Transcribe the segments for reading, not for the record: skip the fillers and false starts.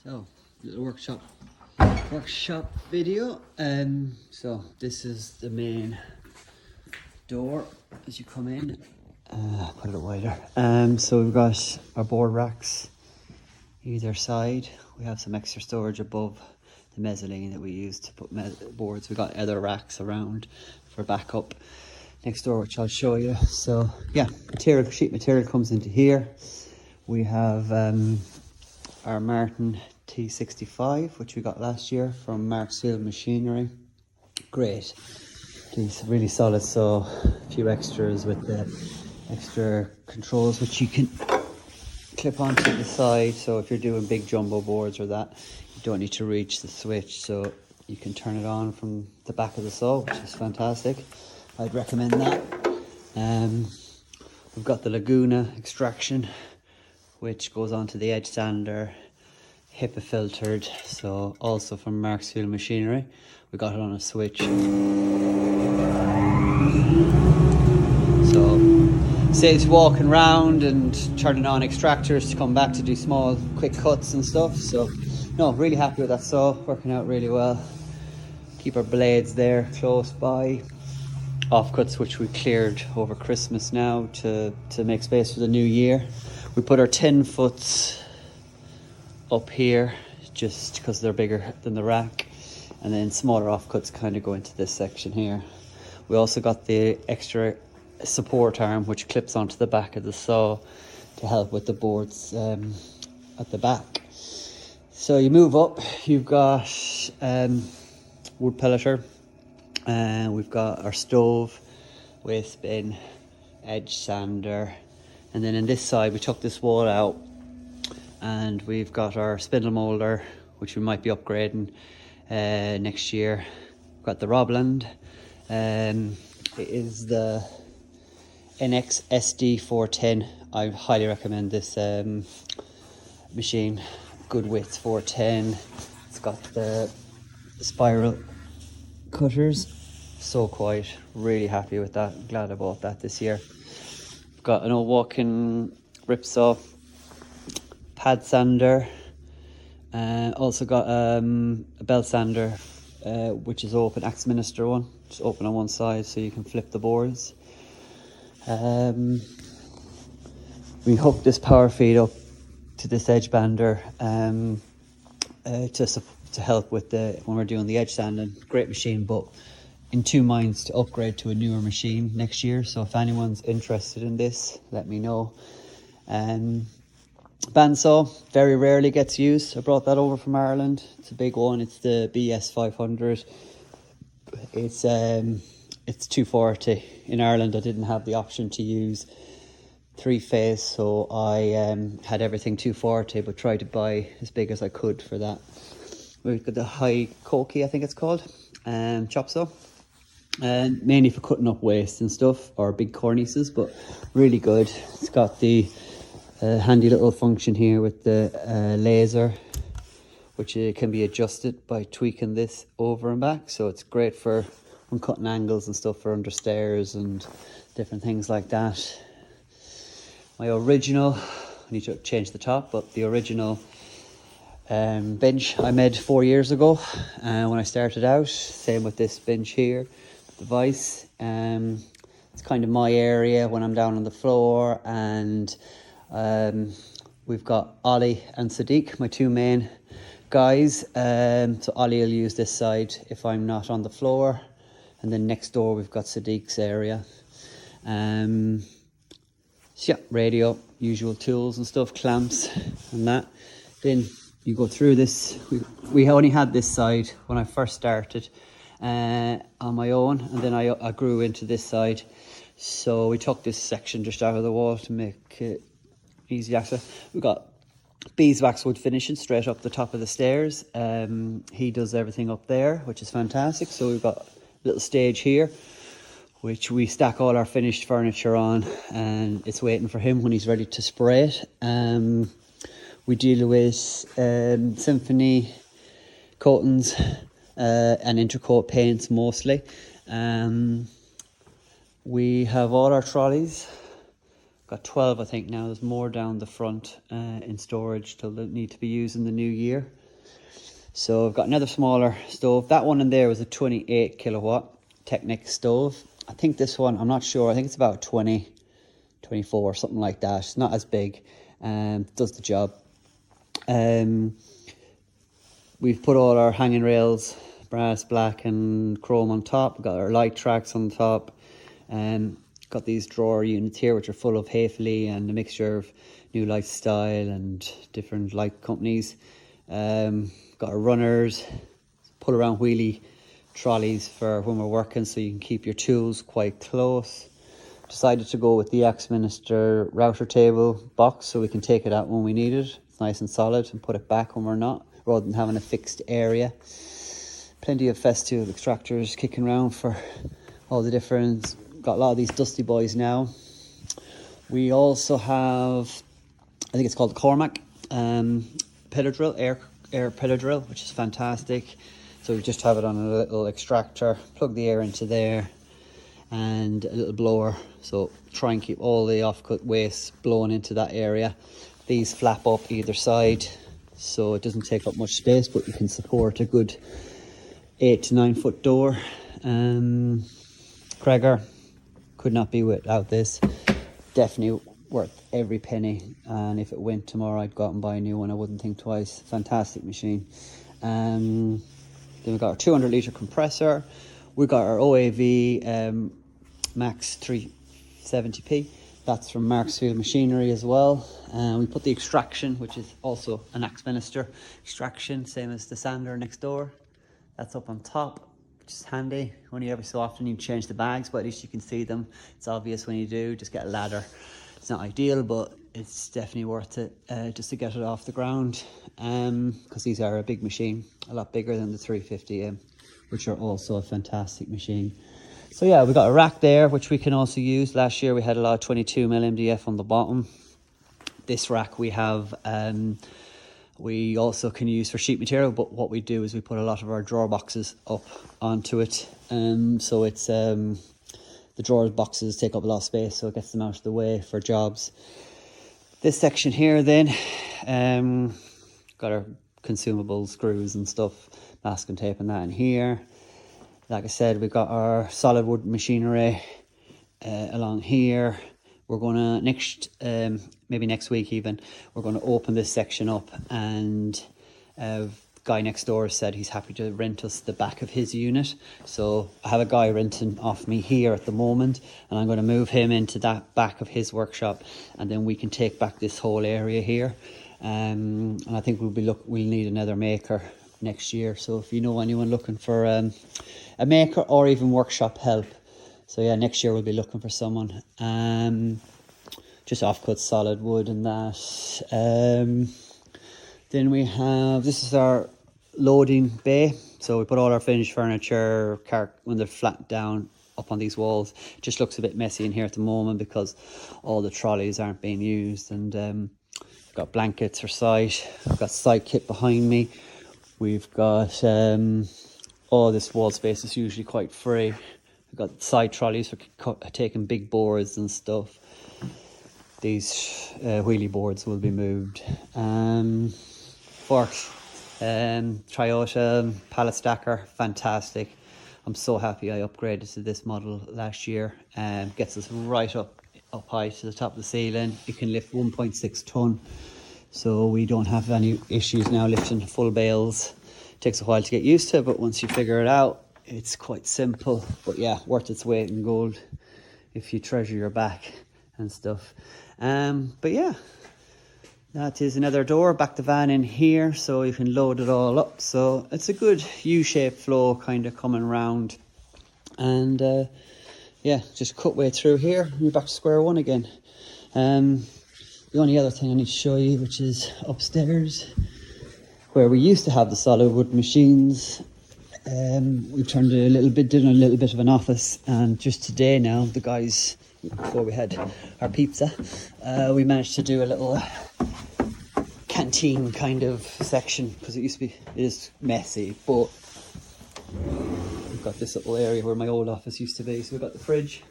So, little workshop video. So this is the main door as you come in. Put it wider. So we've got our board racks either side. We have some extra storage above the mezzanine that we use to put boards. We've got other racks around for backup next door, which I'll show you. So yeah, sheet material comes into here. We have our Martin T65, which we got last year from Marksfield Machinery. Great, it's really solid. So a few extras with the extra controls which you can clip onto the side. So if you're doing big jumbo boards or that, you don't need to reach the switch, so you can turn it on from the back of the saw, which is fantastic. I'd recommend that. We've got the Laguna extraction, which goes onto the edge sander, HIPAA filtered, so also from Marksfield Machinery. We got it on a switch. So saves walking around and turning on extractors to come back to do small quick cuts and stuff. So no, really happy with that saw, working out really well. Keep our blades there close by. Offcuts which we cleared over Christmas now to make space for the new year. We put our 10 foots up here just because they're bigger than the rack, and then smaller offcuts kind of go into this section here. We also got the extra support arm which clips onto the back of the saw to help with the boards at the back. So you move up, you've got wood pelleter, and we've got our stove, waste bin, edge sander, and then in this side we took this wall out and we've got our spindle moulder, which we might be upgrading next year. We've got the Robland, it is the NX SD 410. I highly recommend this machine. Good width, 410. It's got the spiral cutters, so quiet. Really happy with that. Glad I bought that this year. Got an old walk-in ripsaw, pad sander, also got a belt sander which is open, axe minister one, just open on one side so you can flip the boards. We hooked this power feed up to this edge bander to help with when we're doing the edge sanding. Great machine, but in two minds to upgrade to a newer machine next year. So if anyone's interested in this, let me know. Bandsaw very rarely gets used. I brought that over from Ireland. It's a big one. It's the BS 500. It's 240. In Ireland I didn't have the option to use 3-phase, so I had everything 240, but tried to buy as big as I could for that. We've got the high Koki, I think it's called, Chopsaw, and mainly for cutting up waste and stuff, or big cornices, but really good. It's got the handy little function here with the laser, which can be adjusted by tweaking this over and back. So it's great for when cutting angles and stuff for under stairs and different things like that. My original, I need to change the top, but the original bench I made 4 years ago when I started out. Same with this bench here, the vise. It's kind of my area when I'm down on the floor, and we've got Ollie and Sadiq, my two main guys. So Ollie will use this side if I'm not on the floor, and then next door we've got Sadiq's area. So yeah, radio, usual tools and stuff, clamps and that. Then you go through this. We only had this side when I first started on my own, and then I grew into this side. So we took this section just out of the wall to make it easy access. We've got beeswax wood finishing straight up the top of the stairs. He does everything up there, which is fantastic. So we've got a little stage here, which we stack all our finished furniture on, and it's waiting for him when he's ready to spray it. We deal with symphony coatings and intercoat paints mostly. We have all our trolleys Got 12 I think now. There's more down the front in storage till they need to be used in the new year. So I've got another smaller stove. That one in there was a 28 kilowatt Technic stove. I think this one, I'm not sure, I think it's about 20, 24, something like that. It's not as big, does the job. We've put all our hanging rails, brass, black and chrome on top. We've got our light tracks on top. Got these drawer units here which are full of Hayfley and a mixture of New Lifestyle and different light companies. Got our runners, pull around wheelie trolleys for when we're working so you can keep your tools quite close. Decided to go with the Axminster router table box so we can take it out when we need it. It's nice and solid, and put it back when we're not, rather than having a fixed area. Plenty of Festool extractors kicking around for all the different. Got a lot of these dusty boys now. We also have, I think it's called the Cormac pillar drill, air pillar drill, which is fantastic. So we just have it on a little extractor, plug the air into there, and a little blower. So try and keep all the offcut waste blowing into that area. These flap up either side, so it doesn't take up much space, but you can support a good 8 to 9 foot door. Cregger, could not be without this. Definitely worth every penny, and if it went tomorrow I'd go out and buy a new one. I wouldn't think twice. Fantastic machine. Then we've got our 200 litre compressor. We've got our OAV Max 370p. That's from Marksfield Machinery as well. We put the extraction, which is also an Axminster extraction, same as the sander next door. That's up on top, which is handy. Only every so often you change the bags, but at least you can see them. It's obvious when you do. Just get a ladder. It's not ideal, but it's definitely worth it just to get it off the ground, because these are a big machine, a lot bigger than the 350M, which are also a fantastic machine. So yeah, we got a rack there which we can also use. Last year we had a lot of 22mm MDF on the bottom. This rack we have, we also can use for sheet material, but what we do is we put a lot of our drawer boxes up onto it, so it's the drawer boxes take up a lot of space, so it gets them out of the way for jobs. This section here then, got our consumable screws and stuff, masking tape and that in here. Like I said, we've got our solid wood machinery along here. We're gonna maybe next week even, we're gonna open this section up, and guy next door said he's happy to rent us the back of his unit. So I have a guy renting off me here at the moment, and I'm going to move him into that back of his workshop, and then we can take back this whole area here. And I think we'll need another maker next year. So if you know anyone looking for a maker or even workshop help, so yeah, next year we'll be looking for someone. Just offcut solid wood and that. Then we have, this is our loading bay. So we put all our finished furniture, when they're flat down, up on these walls. It just looks a bit messy in here at the moment because all the trolleys aren't being used. And we've got blankets for site. I've got site kit behind me. We've got all this wall space is usually quite free. We've got side trolleys for taking big boards and stuff. These wheelie boards will be moved. Forks, Toyota pallet stacker, fantastic. I'm so happy I upgraded to this model last year. Gets us right up high to the top of the ceiling. It can lift 1.6 ton, so we don't have any issues now lifting full bales. It takes a while to get used to, but once you figure it out, it's quite simple. But yeah, worth its weight in gold if you treasure your back and stuff. But yeah, that is another door, back the van in here so you can load it all up. So it's a good U-shaped flow kind of coming around. And yeah, just cut way through here, we're back to square one again. The only other thing I need to show you, which is upstairs, where we used to have the solid wood machines. We've turned it did a little bit of an office, and just today now, the guys, before we had our pizza, we managed to do a little canteen kind of section, because it is messy, but we've got this little area where my old office used to be. So we've got the fridge,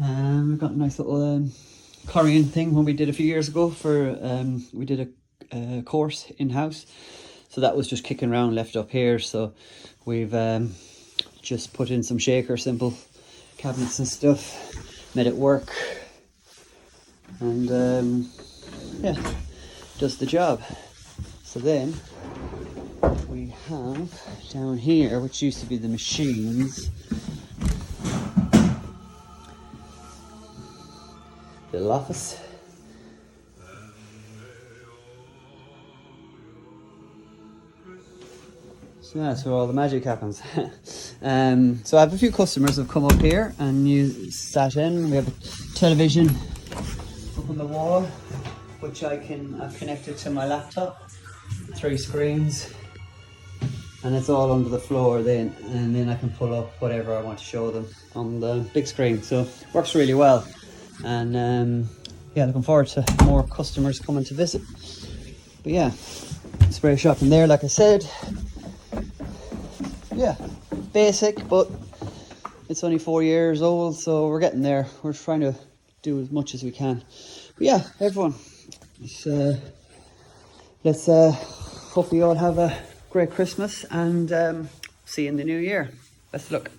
and we've got a nice little Korean thing when we did a few years ago for we did a course in-house, so that was just kicking around left up here. So we've just put in some shaker simple cabinets and stuff, made it work, and yeah, does the job. So then we have down here, which used to be the machines, little office. So that's where all the magic happens. So I have a few customers who have come up here and you sat in. We have a television up on the wall, which I've connected to my laptop, 3 screens, and it's all under the floor then, and then I can pull up whatever I want to show them on the big screen. So it works really well, and yeah, looking forward to more customers coming to visit. But yeah, spray shop in there, like I said. Yeah, basic, but it's only 4 years old, so we're getting there. We're trying to do as much as we can. But yeah, everyone, let's hope you all have a great Christmas, and see you in the new year. Best of luck.